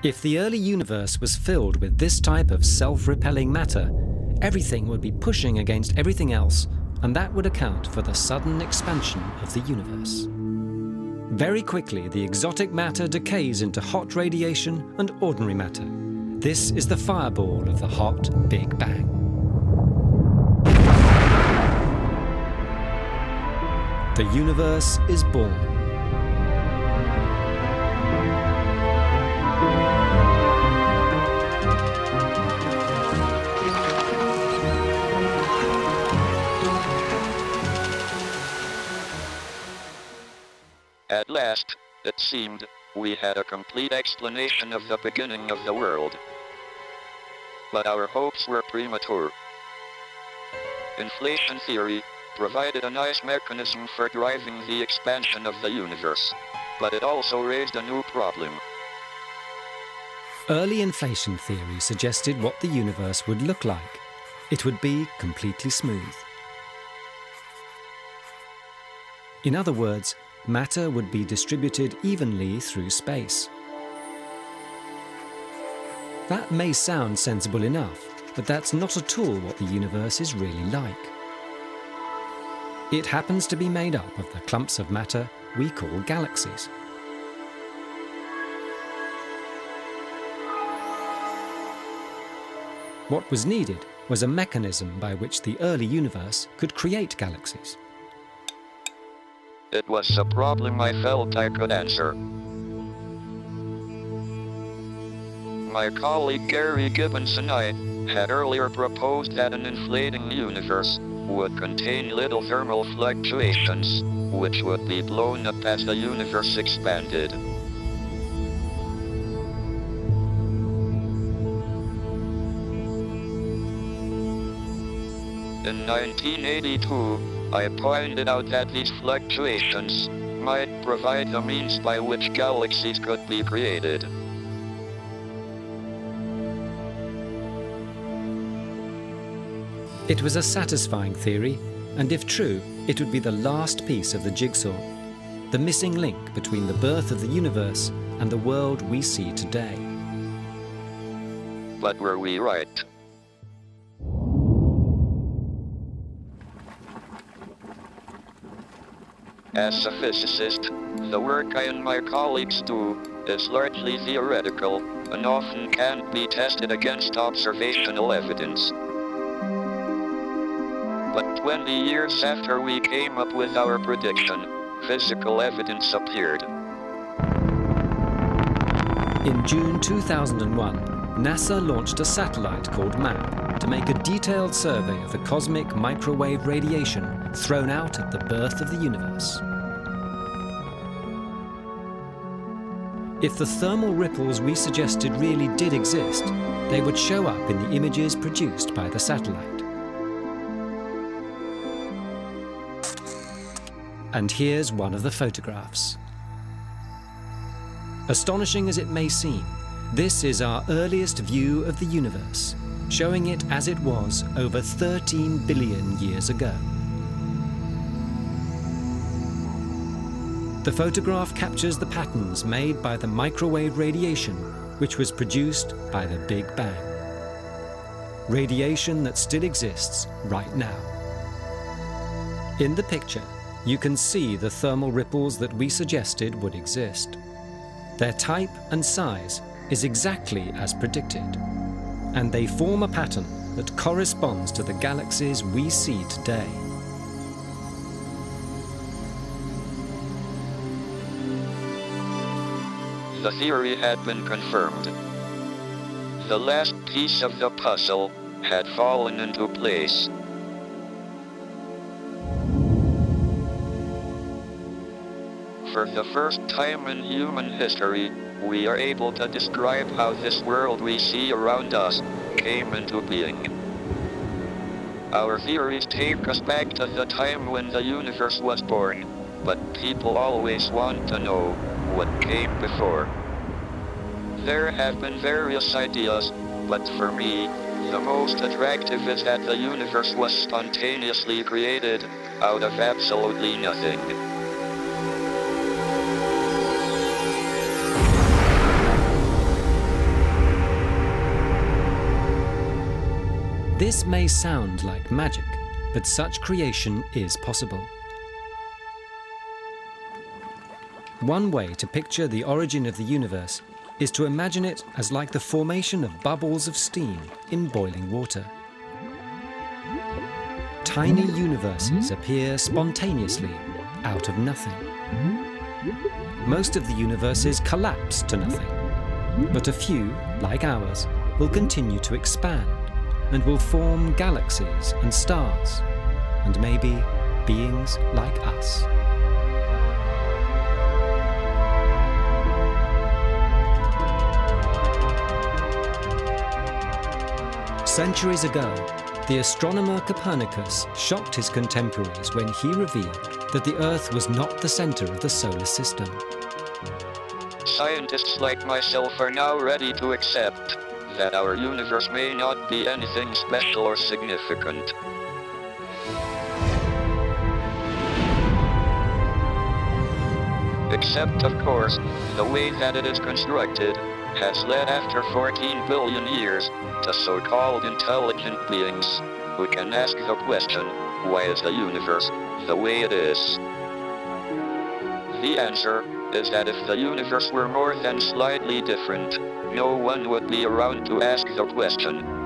If the early universe was filled with this type of self-repelling matter, everything would be pushing against everything else, and that would account for the sudden expansion of the universe. Very quickly, the exotic matter decays into hot radiation and ordinary matter. This is the fireball of the hot Big Bang. The universe is born. At last, it seemed, we had a complete explanation of the beginning of the world. But our hopes were premature. Inflation theory provided a nice mechanism for driving the expansion of the universe, but it also raised a new problem. Early inflation theory suggested what the universe would look like. It would be completely smooth. In other words, matter would be distributed evenly through space. That may sound sensible enough, but that's not at all what the universe is really like. It happens to be made up of the clumps of matter we call galaxies. What was needed was a mechanism by which the early universe could create galaxies. It was a problem I felt I could answer. My colleague Gary Gibbons and I had earlier proposed that an inflating universe would contain little thermal fluctuations, which would be blown up as the universe expanded. In 1982, I pointed out that these fluctuations might provide the means by which galaxies could be created. It was a satisfying theory, and if true, it would be the last piece of the jigsaw, the missing link between the birth of the universe and the world we see today. But were we right? As a physicist, the work I and my colleagues do is largely theoretical and often can't be tested against observational evidence. But 20 years after we came up with our prediction, physical evidence appeared. In June 2001, NASA launched a satellite called MAP to make a detailed survey of the cosmic microwave radiation thrown out at the birth of the universe. If the thermal ripples we suggested really did exist, they would show up in the images produced by the satellite. And here's one of the photographs. Astonishing as it may seem, this is our earliest view of the universe, showing it as it was over 13 billion years ago. The photograph captures the patterns made by the microwave radiation, which was produced by the Big Bang. Radiation that still exists right now. In the picture, you can see the thermal ripples that we suggested would exist. Their type and size is exactly as predicted, and they form a pattern that corresponds to the galaxies we see today. The theory had been confirmed. The last piece of the puzzle had fallen into place. For the first time in human history, we are able to describe how this world we see around us came into being. Our theories take us back to the time when the universe was born, but people always want to know what came before. There have been various ideas, but for me, the most attractive is that the universe was spontaneously created out of absolutely nothing. This may sound like magic, but such creation is possible. One way to picture the origin of the universe is to imagine it as like the formation of bubbles of steam in boiling water. Tiny universes appear spontaneously out of nothing. Most of the universes collapse to nothing, but a few, like ours, will continue to expand and will form galaxies and stars, and maybe beings like us. Centuries ago, the astronomer Copernicus shocked his contemporaries when he revealed that the Earth was not the center of the solar system. Scientists like myself are now ready to accept that our universe may not be anything special or significant. Except, of course, the way that it is constructed has led after 14 billion years to so-called intelligent beings who can ask the question, why is the universe the way it is? The answer is that if the universe were more than slightly different, no one would be around to ask the question.